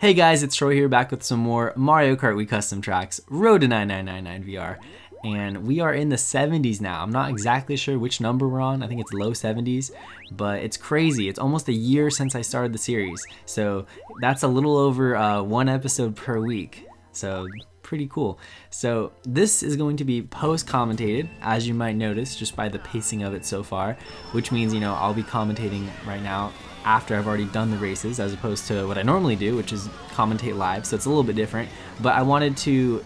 Hey guys, it's Troy here, back with some more Mario Kart Wii Custom Tracks Road to 9999 VR. And we are in the 70s now. I'm not exactly sure which number we're on. I think it's low 70s, but it's crazy. It's almost a year since I started the series. So that's a little over one episode per week. So pretty cool. So this is going to be post-commentated, as you might notice just by the pacing of it so far, which means, you know, I'll be commentating right now after I've already done the races, as opposed to what I normally do, which is commentate live. So it's a little bit different, but I wanted to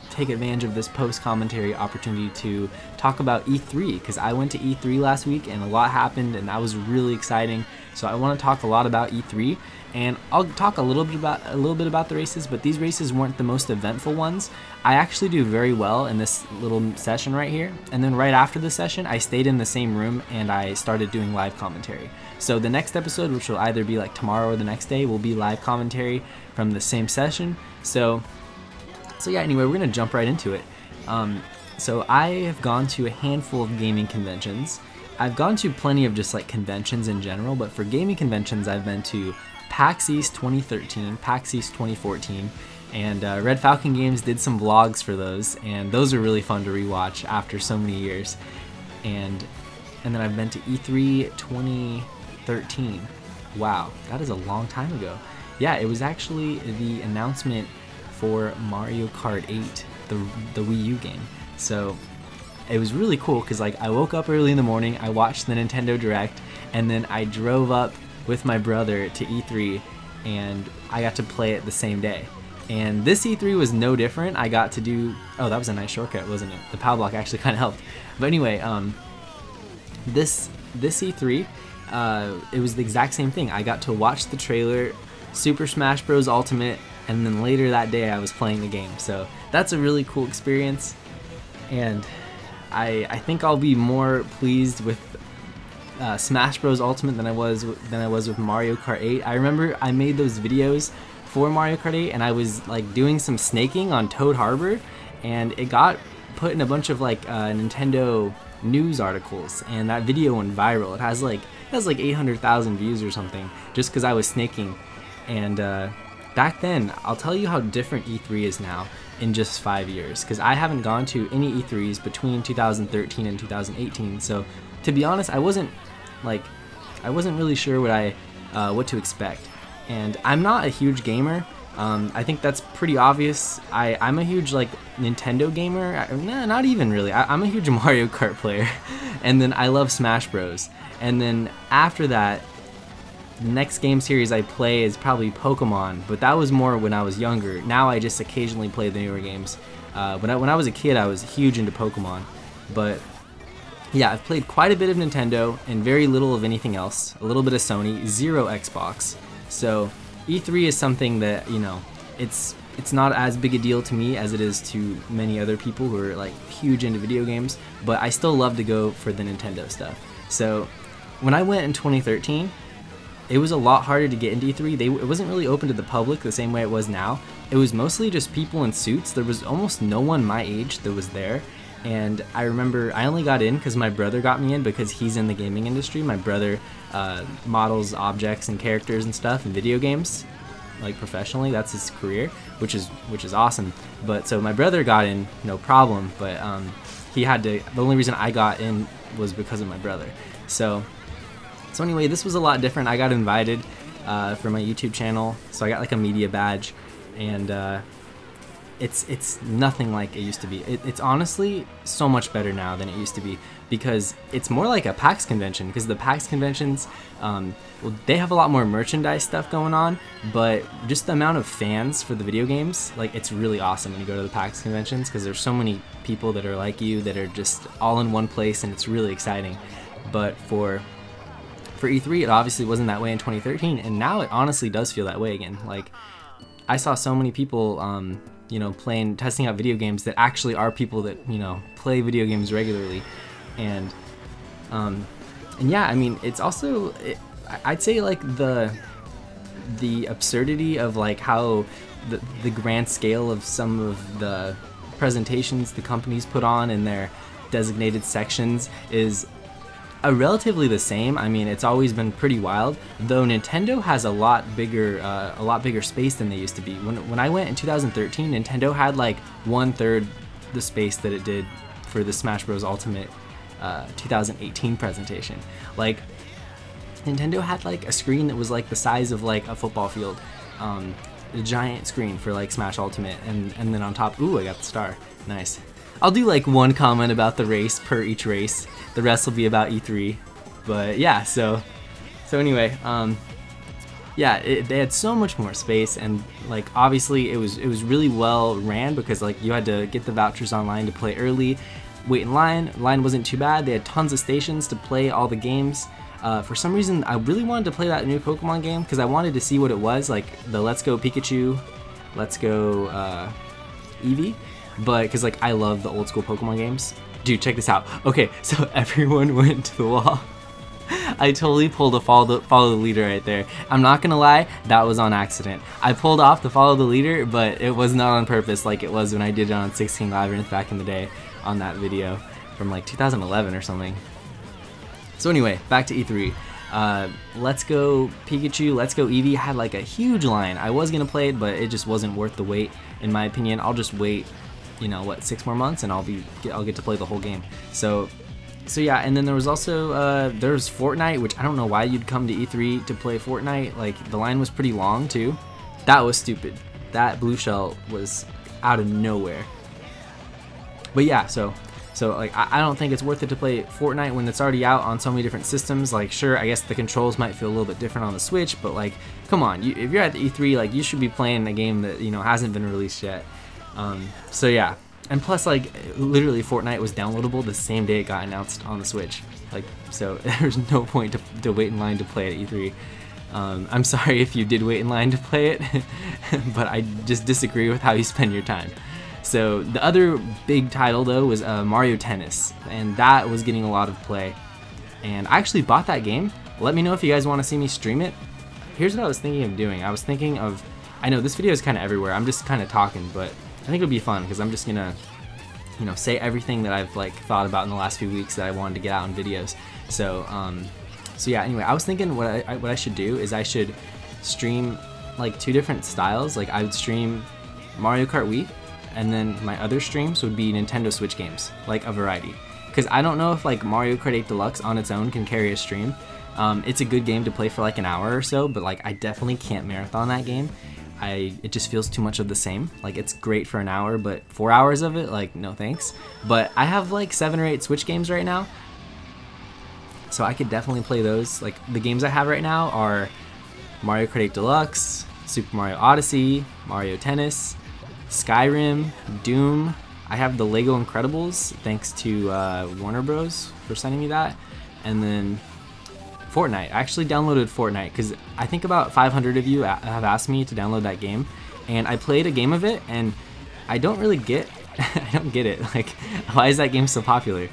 take advantage of this post-commentary opportunity to talk about E3, because I went to E3 last week and a lot happened and that was really exciting. So I want to talk a lot about E3, and I'll talk a little bit about the races, but these races weren't the most eventful ones. I actually do very well in this little session right here, and then right after the session I stayed in the same room and I started doing live commentary. So the next episode, which will either be like tomorrow or the next day, will be live commentary from the same session. So yeah, anyway, we're gonna jump right into it. So I have gone to a handful of gaming conventions. I've gone to plenty of just like conventions in general, but for gaming conventions I've been to PAX East 2013, PAX East 2014, and Red Falcon Games did some vlogs for those, and those are really fun to rewatch after so many years. And then I've been to E3 2013. Wow, that is a long time ago. Yeah, it was actually the announcement for Mario Kart 8, the Wii U game. So it was really cool because like I woke up early in the morning, I watched the Nintendo Direct, and then I drove up with my brother to E3 and I got to play it the same day. And this E3 was no different. I got to do, oh, that was a nice shortcut, wasn't it? The power block actually kind of helped. But anyway, this E3, it was the exact same thing. I got to watch the trailer, Super Smash Bros. Ultimate, and then later that day I was playing the game. So that's a really cool experience, and I think I'll be more pleased with Smash Bros. Ultimate than I was with Mario Kart 8. I remember I made those videos for Mario Kart 8 and I was like doing some snaking on Toad Harbor, and it got put in a bunch of like Nintendo news articles, and that video went viral. It has like 800,000 views or something just because I was snaking. And back then, I'll tell you how different E3 is now in just 5 years, because I haven't gone to any E3s between 2013 and 2018. So to be honest, I wasn't really sure what to expect. And I'm not a huge gamer. I think that's pretty obvious. I'm a huge like Nintendo gamer. Nah, not even really. I'm a huge Mario Kart player, and then I love Smash Bros. And then after that, the next game series I play is probably Pokemon, but that was more when I was younger. Now I just occasionally play the newer games. When I was a kid, I was huge into Pokemon. But yeah, I've played quite a bit of Nintendo and very little of anything else. A little bit of Sony, zero Xbox. So E3 is something that, you know, it's not as big a deal to me as it is to many other people who are like huge into video games, but I still love to go for the Nintendo stuff. So when I went in 2013, it was a lot harder to get into E3. It wasn't really open to the public the same way it was now. It was mostly just people in suits. There was almost no one my age that was there. And I remember I only got in because my brother got me in, because he's in the gaming industry. My brother models objects and characters and stuff in video games, like professionally. That's his career, which is awesome. But so my brother got in, no problem. But he had to. The only reason I got in was because of my brother. So anyway, this was a lot different. I got invited for my YouTube channel, so I got like a media badge, and it's nothing like it used to be. It's honestly so much better now than it used to be, because it's more like a PAX convention, because the PAX conventions, well, they have a lot more merchandise stuff going on, but just the amount of fans for the video games, like, it's really awesome when you go to the PAX conventions, because there's so many people that are like you that are just all in one place, and it's really exciting. But for E3, it obviously wasn't that way in 2013, and now it honestly does feel that way again. Like, I saw so many people you know, testing out video games that actually are people that, you know, play video games regularly. And yeah, I mean, it's also, I'd say like the absurdity of like how the grand scale of some of the presentations the companies put on in their designated sections is relatively the same. I mean, it's always been pretty wild, though Nintendo has a lot bigger space than they used to be. When I went in 2013, Nintendo had like 1/3 the space that it did for the Smash Bros. Ultimate 2018 presentation. Like, Nintendo had like a screen that was like the size of like a football field, a giant screen for like Smash Ultimate, and then on top, ooh, I got the star, nice. I'll do like one comment about the race per each race. The rest will be about E3, but yeah. So anyway, yeah, they had so much more space, and like obviously it was really well ran, because like you had to get the vouchers online to play early, wait in line. Line wasn't too bad. They had tons of stations to play all the games. For some reason, I really wanted to play that new Pokemon game because I wanted to see what it was, like the Let's Go Pikachu, Let's Go Eevee, but because like I love the old school Pokemon games. Dude, check this out. Okay, so everyone went to the wall. I totally pulled a follow the leader right there. I'm not gonna lie, that was on accident. I pulled off the follow the leader, but it was not on purpose like it was when I did it on 16 Labyrinth back in the day on that video from like 2011 or something. So anyway, back to E3. Let's Go Pikachu, Let's Go Eevee had like a huge line. I was gonna play it, but it just wasn't worth the wait, in my opinion. I'll just wait, you know, what, 6 more months, and I'll get to play the whole game. So yeah, and then there was also there's Fortnite, which I don't know why you'd come to E3 to play Fortnite. Like, the line was pretty long too. That was stupid. That blue shell was out of nowhere. But yeah, so like I don't think it's worth it to play Fortnite when it's already out on so many different systems. Like, sure, I guess the controls might feel a little bit different on the Switch, but like, come on, if you're at the E3, like, you should be playing a game that, you know, hasn't been released yet. So yeah, and plus, like, literally Fortnite was downloadable the same day it got announced on the Switch. Like, so there's no point to wait in line to play it at E3. I'm sorry if you did wait in line to play it, but I just disagree with how you spend your time. So the other big title though was Mario Tennis, and that was getting a lot of play. And I actually bought that game. Let me know if you guys want to see me stream it. Here's what I was thinking of doing. I was thinking of, I know this video is kind of everywhere, I'm just kind of talking, but I think it'll be fun because I'm just gonna, you know, say everything that I've like thought about in the last few weeks that I wanted to get out in videos. So yeah, anyway, I was thinking what I should do is I should stream like 2 different styles. Like, I would stream Mario Kart Wii, and then my other streams would be Nintendo Switch games, like a variety. Because I don't know if like Mario Kart 8 Deluxe on its own can carry a stream. It's a good game to play for like an hour or so, but like I definitely can't marathon that game. It just feels too much of the same. Like, it's great for an hour, but 4 hours of it, like, no thanks. But I have like 7 or 8 Switch games right now, so I could definitely play those. Like, the games I have right now are Mario Kart 8 Deluxe, Super Mario Odyssey, Mario Tennis, Skyrim, Doom. I have the Lego Incredibles, thanks to Warner Bros. For sending me that. And then Fortnite. I actually downloaded Fortnite because I think about 500 of you have asked me to download that game. And I played a game of it, and I don't really get I don't get it. Like, why is that game so popular?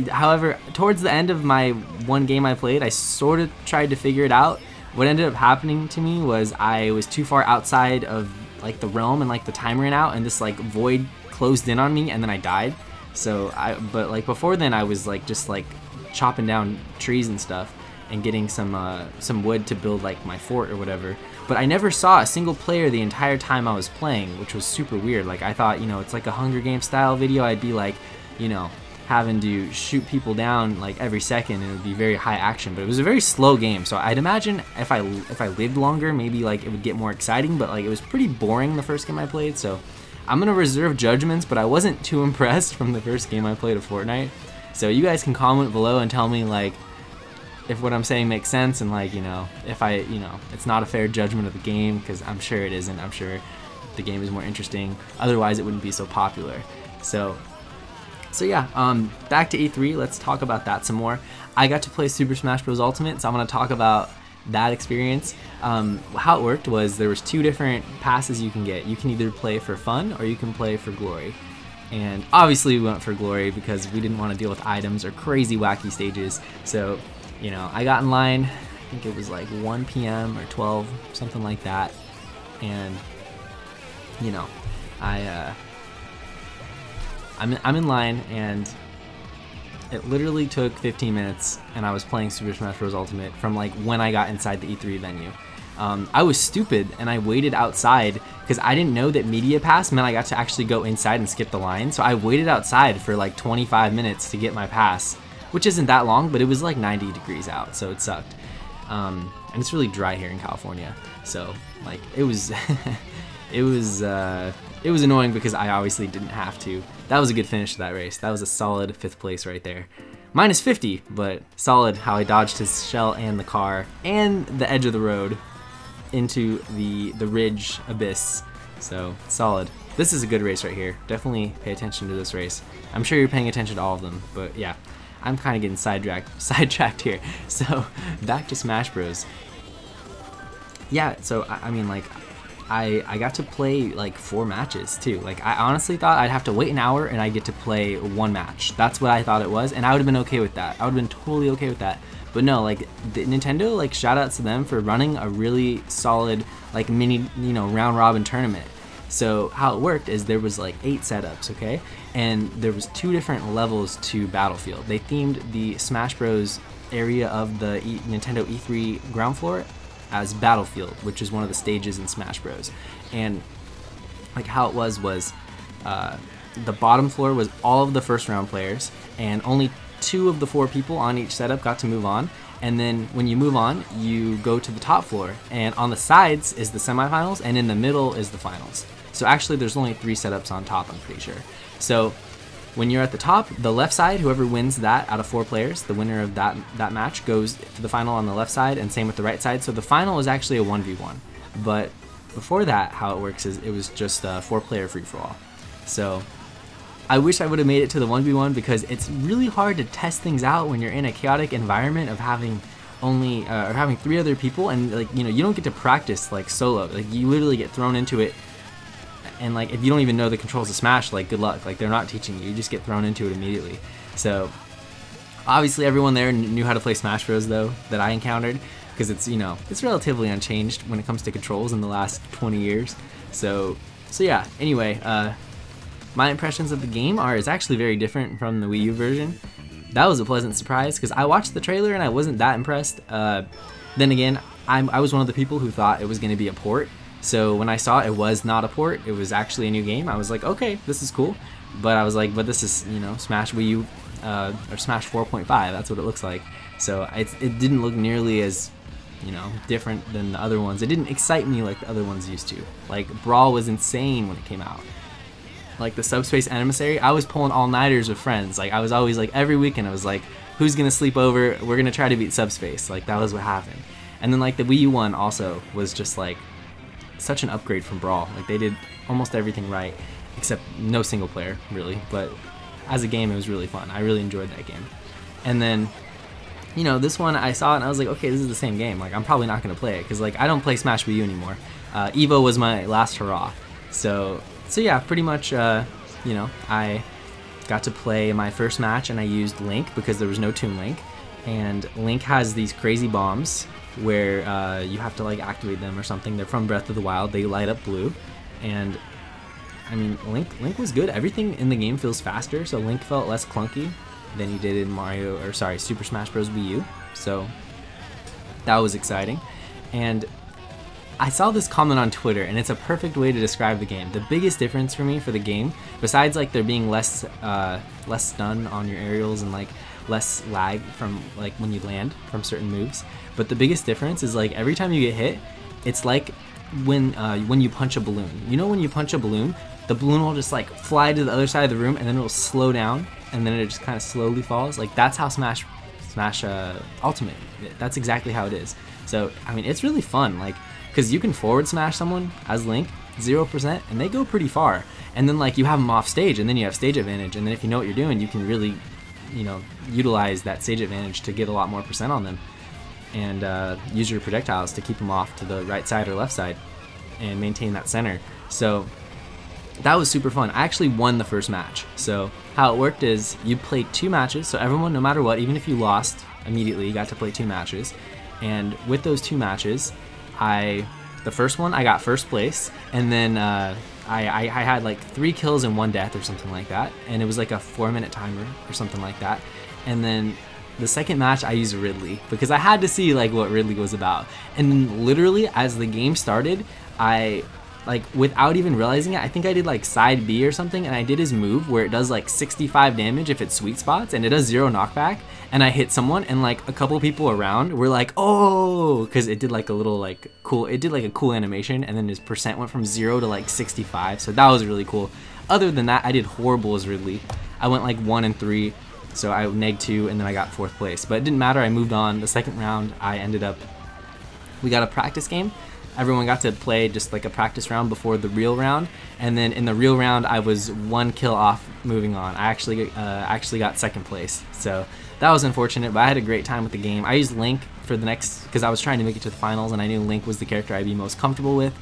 However, towards the end of my one game I played, I sort of tried to figure it out. What ended up happening to me was I was too far outside of like the realm, and like the time ran out, and this like void closed in on me, and then I died. So but like before then, I was like just like chopping down trees and stuff and getting some wood to build like my fort or whatever. But I never saw a single player the entire time I was playing, which was super weird. Like, I thought, you know, it's like a Hunger Games style video. I'd be like, you know, having to shoot people down like every second, and it would be very high action, but it was a very slow game. So I'd imagine if I lived longer, maybe like it would get more exciting, but like it was pretty boring the first game I played. So I'm gonna reserve judgments, but I wasn't too impressed from the first game I played of Fortnite. So you guys can comment below and tell me like if what I'm saying makes sense, and like, you know, if it's not a fair judgment of the game, because I'm sure it isn't. I'm sure the game is more interesting, otherwise it wouldn't be so popular. So yeah, back to E3, let's talk about that some more. I got to play Super Smash Bros. Ultimate, so I'm going to talk about that experience. How it worked was there was 2 different passes you can get. You can either play for fun or you can play for glory. And obviously we went for glory because we didn't want to deal with items or crazy wacky stages. So, you know, I got in line, I think it was like 1 p.m. or 12, something like that. And, you know, I'm in line, and It literally took 15 minutes, and I was playing Super Smash Bros. Ultimate from like when I got inside the E3 venue. I was stupid and I waited outside because I didn't know that Media Pass meant I got to actually go inside and skip the line. So I waited outside for like 25 minutes to get my pass, which isn't that long, but it was like 90 degrees out, so it sucked. And it's really dry here in California, so like it was it was annoying because I obviously didn't have to. That was a good finish to that race. That was a solid 5th place right there. Minus 50, but solid how I dodged his shell and the car and the edge of the road into the ridge abyss. So solid. This is a good race right here. Definitely pay attention to this race. I'm sure you're paying attention to all of them, but yeah, I'm kind of getting sidetracked here. So back to Smash Bros. Yeah, so I mean, like, I got to play like 4 matches too. Like, I honestly thought I'd have to wait an hour and I'd get to play 1 match. That's what I thought it was, and I would have been okay with that. I would have been totally okay with that. But no, like, Nintendo, like, shout outs to them for running a really solid, like, mini, you know, round robin tournament. So how it worked is there was like 8 setups, okay? And there was 2 different levels to Battlefield. They themed the Smash Bros. Area of the Nintendo E3 ground floor as Battlefield, which is one of the stages in Smash Bros. And like how it was the bottom floor was all of the first round players, and only 2 of the 4 people on each setup got to move on. And then when you move on, you go to the top floor, and on the sides is the semifinals, and in the middle is the finals. So actually there's only 3 setups on top, I'm pretty sure. So when you're at the top, the left side, whoever wins that out of 4 players, the winner of that match goes to the final on the left side, and same with the right side. So the final is actually a 1v1. But before that, how it works is it was just a 4-player free-for-all. So I wish I would have made it to the 1v1 because it's really hard to test things out when you're in a chaotic environment of having only or having 3 other people, and like, you know, you don't get to practice like solo. Like, you literally get thrown into it, and like if you don't even know the controls of Smash, like, good luck. Like, they're not teaching you. You just get thrown into it immediately. So obviously everyone there knew how to play Smash Bros. Though that I encountered, because it's, you know, it's relatively unchanged when it comes to controls in the last 20 years. So yeah. Anyway, my impressions of the game is actually very different from the Wii U version. That was a pleasant surprise because I watched the trailer and I wasn't that impressed. Then again, I was one of the people who thought it was going to be a port. So when I saw it was not a port, it was actually a new game, I was like, okay, this is cool. But I was like, but this is, you know, Smash Wii U or Smash 4.5. That's what it looks like. So it didn't look nearly as, you know, different than the other ones. It didn't excite me like the other ones used to. Like, Brawl was insane when it came out. Like the Subspace Emissary, I was pulling all-nighters with friends. Like, I was always like, every weekend I was like, who's gonna sleep over? We're gonna try to beat Subspace. Like, that was what happened. And then like the Wii U one also was just like such an upgrade from Brawl. Like, they did almost everything right, except no single player really. But as a game, it was really fun. I really enjoyed that game. And then, you know, this one I saw it and I was like, okay, this is the same game. Like, I'm probably not gonna play it because like I don't play Smash Wii U anymore. Evo was my last hurrah. So yeah, pretty much, you know, I got to play my first match and I used Link because there was no Toon Link. And Link has these crazy bombs where you have to like activate them or something. They're from Breath of the Wild. They light up blue. And I mean, Link was good. Everything in the game feels faster, so Link felt less clunky than he did in Super Smash Bros. Wii U. So that was exciting. And I saw this comment on Twitter, and it's a perfect way to describe the game. The biggest difference for me for the game, besides like there being less stun on your aerials and like less lag from like when you land from certain moves, but the biggest difference is like every time you get hit, it's like when you punch a balloon. You know, when you punch a balloon, the balloon will just like fly to the other side of the room, and then it'll slow down, and then it just kind of slowly falls. Like, that's how Smash Ultimate. That's exactly how it is. So I mean, it's really fun. Like, because you can forward smash someone as Link 0% and they go pretty far, and then like you have them off stage, and then you have stage advantage, and then if you know what you're doing, you can really, you know, utilize that stage advantage to get a lot more percent on them, and use your projectiles to keep them off to the right side or left side and maintain that center. So that was super fun. I actually won the first match. So how it worked is you played 2 matches, so everyone, no matter what, even if you lost immediately, you got to play 2 matches. And with those 2 matches, the first one I got first place, and then I had like 3 kills and 1 death or something like that, and it was like a 4-minute timer or something like that. and then the second match I used Ridley because I had to see like what Ridley was about. And then literally as the game started, I like without even realizing it, I think I did like side B or something, and I did his move where it does like 65 damage if it sweet spots, and it does 0 knockback, and I hit someone, and like a couple people around were like, oh, because it did like a little like cool, it did like a cool animation, and then his percent went from 0 to like 65, so that was really cool. Other than that, I did horrible as Ridley. I went like 1 and 3, so I neg 2, and then I got 4th place. But it didn't matter, I moved on. The second round, I ended up, we got a practice game. Everyone got to play just like a practice round before the real round, and then in the real round, I was 1 kill off moving on. I actually got 2nd place, so that was unfortunate, but I had a great time with the game. I used Link for the next, because I was trying to make it to the finals, and I knew Link was the character I'd be most comfortable with.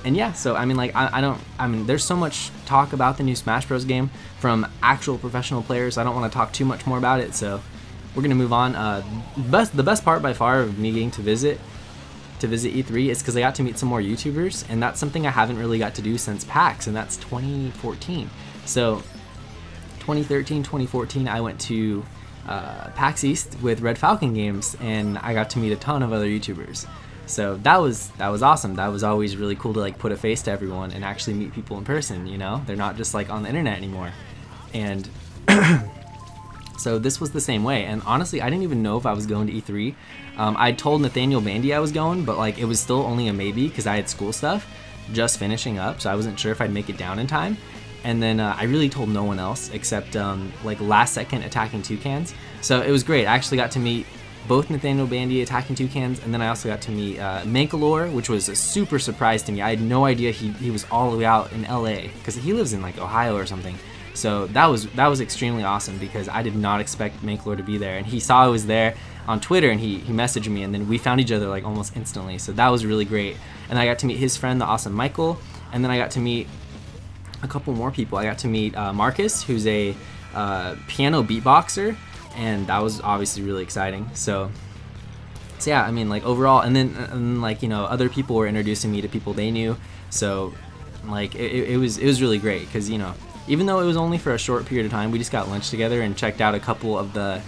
And yeah, so I mean, like I mean, there's so much talk about the new Smash Bros. Game from actual professional players. I don't want to talk too much more about it, so we're gonna move on. The best part by far of me getting to visit E3 is because I got to meet some more YouTubers, and that's something I haven't really got to do since PAX, and that's 2014. So 2013, 2014, I went to PAX East with Red Falcon Games, and I got to meet a ton of other YouTubers. So that was awesome. That was always really cool to like put a face to everyone and actually meet people in person, you know? They're not just like on the internet anymore. And so this was the same way, and honestly I didn't even know if I was going to E3. I told Nathaniel Bandy I was going, but like it was still only a maybe because I had school stuff just finishing up, so I wasn't sure if I'd make it down in time. And then I really told no one else except like last second Attacking Toucans. So it was great. I actually got to meet both Nathaniel Bandy, Attacking Toucans, and then I also got to meet Mankalore, which was a super surprise to me. I had no idea he was all the way out in LA because he lives in like Ohio or something. So that was extremely awesome because I did not expect Mankalore to be there, and he saw I was there on Twitter, and he messaged me, and then we found each other like almost instantly. So that was really great. And I got to meet his friend, the awesome Michael, and then I got to meet a couple more people. I got to meet Marcus, who's a piano beatboxer, and that was obviously really exciting. So yeah, I mean, like overall, and then like, you know, other people were introducing me to people they knew. So like it was really great because, you know, even though it was only for a short period of time, we just got lunch together and checked out a couple of the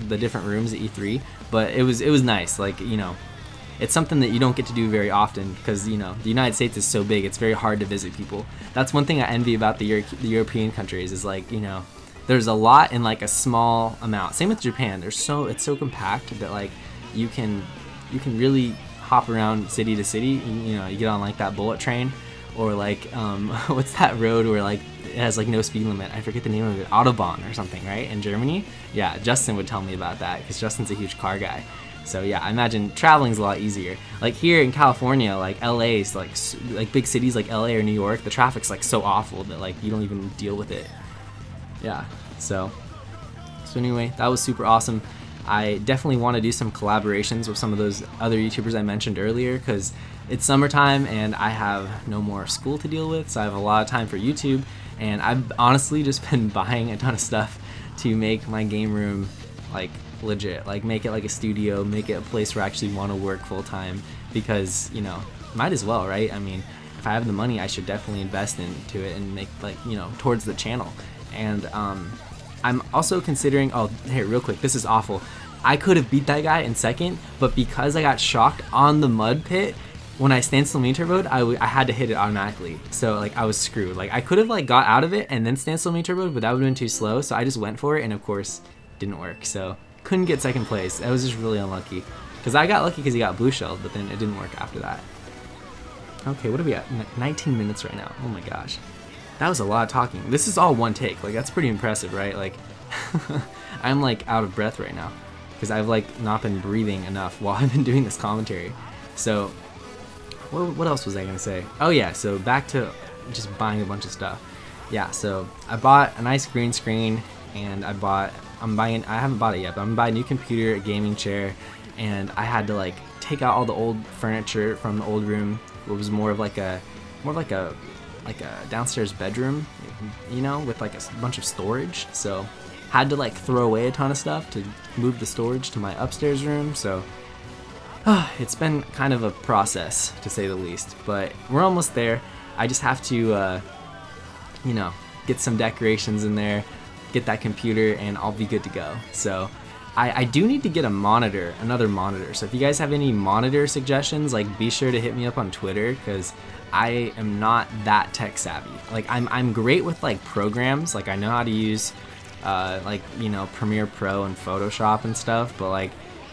different rooms at E3. But it was nice. Like, you know, it's something that you don't get to do very often because, you know, the United States is so big, it's very hard to visit people. That's one thing I envy about the European countries is, like, you know, there's a lot in like a small amount. Same with Japan. It's so compact that like you can really hop around city to city. You know, you get on like that bullet train, or like what's that road where like it has like no speed limit? I forget the name of it. Autobahn or something, right? In Germany. Yeah, Justin would tell me about that because Justin's a huge car guy. So yeah, I imagine traveling's a lot easier. Like here in California, like LA is like big cities like LA or New York, the traffic's like so awful that like you don't even deal with it. Yeah, so anyway, that was super awesome. I definitely want to do some collaborations with some of those other YouTubers I mentioned earlier because it's summertime and I have no more school to deal with, so I have a lot of time for YouTube, and I've honestly just been buying a ton of stuff to make my game room like legit, like make it like a studio, make it a place where I actually want to work full time because, you know, might as well, right? I mean, if I have the money, I should definitely invest into it and make, like, you know, towards the channel. And I'm also considering, oh, hey, real quick, this is awful. I could have beat that guy in second, but because I got shocked on the mud pit, when I standstill mean turboed, I had to hit it automatically. So like I was screwed. Like I could have like got out of it and then standstill mean turboed, but that would have been too slow. So I just went for it, and of course didn't work. So couldn't get second place. I was just really unlucky. Because I got lucky because he got blue shelled, but then it didn't work after that. Okay, what are we at? 19 minutes right now. Oh my gosh. That was a lot of talking. This is all one take. Like, that's pretty impressive, right? Like, I'm like out of breath right now because I've like not been breathing enough while I've been doing this commentary. So, what else was I gonna say? Oh yeah, so back to just buying a bunch of stuff. Yeah, so I bought a nice green screen, and I haven't bought it yet, but I'm gonna buy a new computer, a gaming chair, and I had to like take out all the old furniture from the old room. It was more of like a downstairs bedroom, you know, with like a bunch of storage. So had to like throw away a ton of stuff to move the storage to my upstairs room. So it's been kind of a process, to say the least, but we're almost there. I just have to you know, get some decorations in there, get that computer, and I'll be good to go. So I do need to get a monitor, another monitor. So if you guys have any monitor suggestions, like be sure to hit me up on Twitter, because I am not that tech savvy. Like I'm great with like programs, like I know how to use like, you know, Premiere Pro and Photoshop and stuff, but like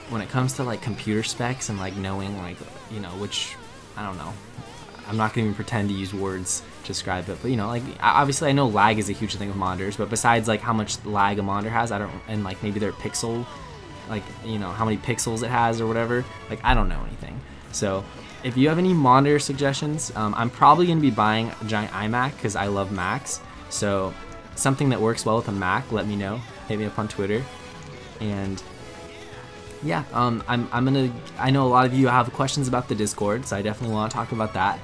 when it comes to like computer specs and like knowing like, you know, which, I don't know, I'm not gonna even pretend to use words to describe it, but you know, like obviously I know lag is a huge thing with monitors, but besides like how much lag a monitor has, I don't, and like maybe their pixel, like, you know, how many pixels it has or whatever, like I don't know anything. So if you have any monitor suggestions, I'm probably gonna be buying a giant iMac because I love Macs. So something that works well with a Mac, let me know. Hit me up on Twitter. And yeah, I know a lot of you have questions about the Discord, so I definitely want to talk about that,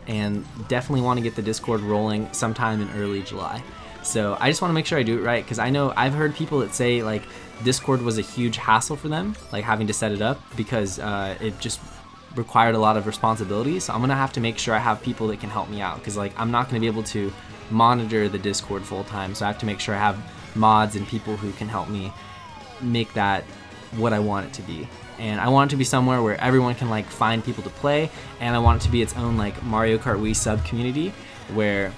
and definitely want to get the Discord rolling sometime in early July. So I just want to make sure I do it right, because I know I've heard people that say like Discord was a huge hassle for them, like having to set it up, because it just required a lot of responsibility. So I'm gonna have to make sure I have people that can help me out, because like I'm not gonna be able to monitor the Discord full time, so I have to make sure I have mods and people who can help me make that what I want it to be. And I want it to be somewhere where everyone can like find people to play, and I want it to be its own like Mario Kart Wii sub community, where,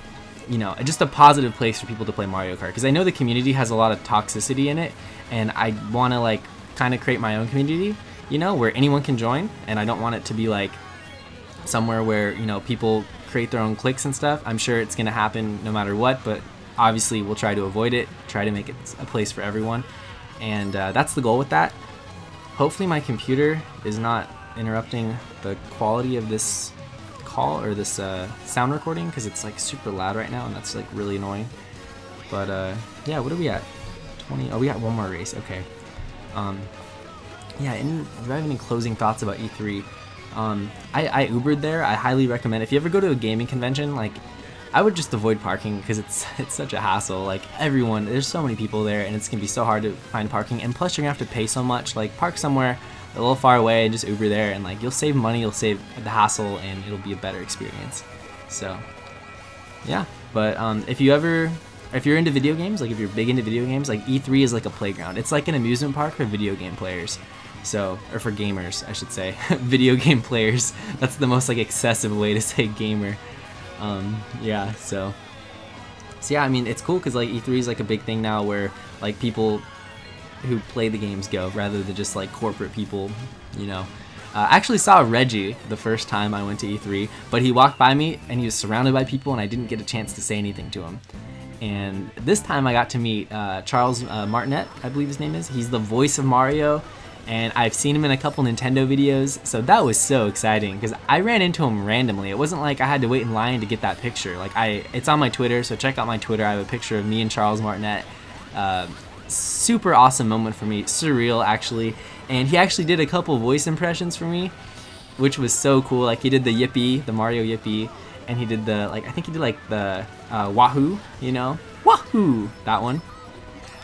you know, just a positive place for people to play Mario Kart, because I know the community has a lot of toxicity in it, and I want to like kind of create my own community, you know, where anyone can join, and I don't want it to be like somewhere where, you know, people create their own cliques and stuff. I'm sure it's gonna happen no matter what, but obviously we'll try to avoid it, try to make it a place for everyone, and that's the goal with that. Hopefully my computer is not interrupting the quality of this call or this sound recording, because it's like super loud right now and that's like really annoying. But yeah, what are we at? 20. Oh, we got one more race. Okay. Yeah, do I have any closing thoughts about E3? I Ubered there. I highly recommend, if you ever go to a gaming convention, like I would just avoid parking, because it's such a hassle. Like everyone, there's so many people there, and it's gonna be so hard to find parking, and plus you're gonna have to pay so much. Like park somewhere a little far away and just Uber there, and like you'll save money, you'll save the hassle, and it'll be a better experience. So yeah, but if you're into video games, like if you're big into video games, like E3 is like a playground. It's like an amusement park for video game players. So, or for gamers, I should say. Video game players. That's the most like excessive way to say gamer. Yeah, so yeah, I mean, it's cool because like E3 is like a big thing now, where like people who play the games go, rather than just like corporate people, you know. I actually saw Reggie the first time I went to E3, but he walked by me and he was surrounded by people, and I didn't get a chance to say anything to him. And this time I got to meet Charles Martinet, I believe his name is. He's the voice of Mario, and I've seen him in a couple Nintendo videos, so that was so exciting because I ran into him randomly. It wasn't like I had to wait in line to get that picture. Like it's on my Twitter, so check out my Twitter. I have a picture of me and Charles Martinet. Super awesome moment for me, surreal actually. And he actually did a couple voice impressions for me, which was so cool. Like he did the Yippee, the Mario Yippee, and he did the, like, I think he did like the Wahoo, you know, Wahoo, that one.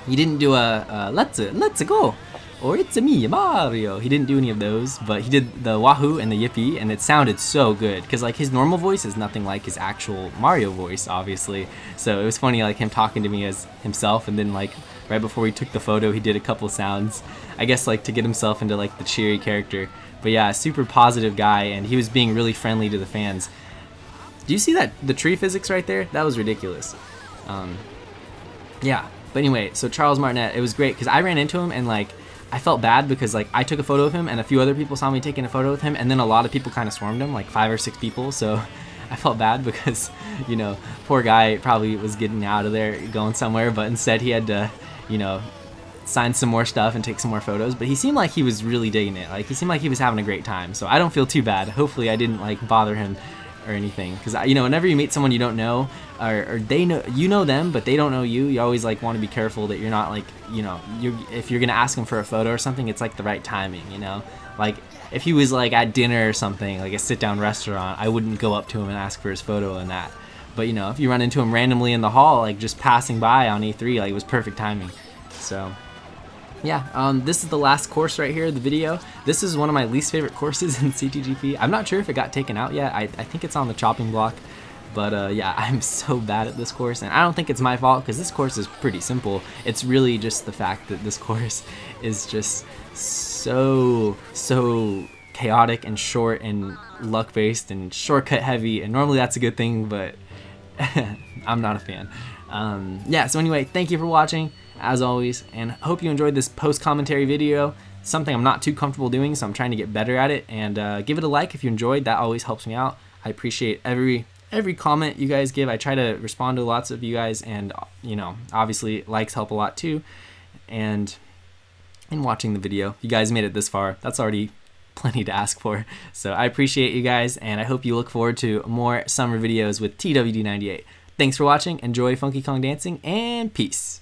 He didn't do a let's go, or it's a me, Mario. He didn't do any of those, but he did the Wahoo and the Yippee, and it sounded so good because like his normal voice is nothing like his actual Mario voice, obviously. So it was funny, like him talking to me as himself, and then like right before we took the photo, he did a couple sounds, I guess like to get himself into like the cheery character. But yeah, super positive guy, and he was being really friendly to the fans. Do you see that, the tree physics right there? That was ridiculous. Yeah, but anyway, so Charles Martinet, it was great because I ran into him and like I felt bad because like I took a photo of him and a few other people saw me taking a photo with him, and then a lot of people kind of swarmed him, like 5 or 6 people. So I felt bad because, you know, poor guy probably was getting out of there, going somewhere, but instead he had to, you know, sign some more stuff and take some more photos. But he seemed like he was really digging it. Like he seemed like he was having a great time. So I don't feel too bad. Hopefully I didn't like bother him or anything, because you know, whenever you meet someone you don't know, or they know, you know them but they don't know you, you always like want to be careful that you're not like, you know, if you're gonna ask them for a photo or something, it's like the right timing, you know. Like if he was like at dinner or something, like a sit-down restaurant, I wouldn't go up to him and ask for his photo and that. But you know, if you run into him randomly in the hall, like just passing by on E3, like it was perfect timing. So yeah, this is the last course right here, the video. This is one of my least favorite courses in CTGP. I'm not sure if it got taken out yet. I think it's on the chopping block, But yeah, I'm so bad at this course, and I don't think it's my fault because this course is pretty simple. It's really just the fact that this course is just so chaotic and short and luck based and shortcut heavy, and normally that's a good thing, but I'm not a fan. Yeah, so anyway, thank you for watching as always, and hope you enjoyed this post commentary video. Something I'm not too comfortable doing, so I'm trying to get better at it. And give it a like if you enjoyed. That always helps me out. I appreciate every comment you guys give. I try to respond to lots of you guys, and you know, obviously likes help a lot too. And in watching the video, you guys made it this far. That's already plenty to ask for. So I appreciate you guys, and I hope you look forward to more summer videos with TWD98. Thanks for watching. Enjoy Funky Kong dancing, and peace.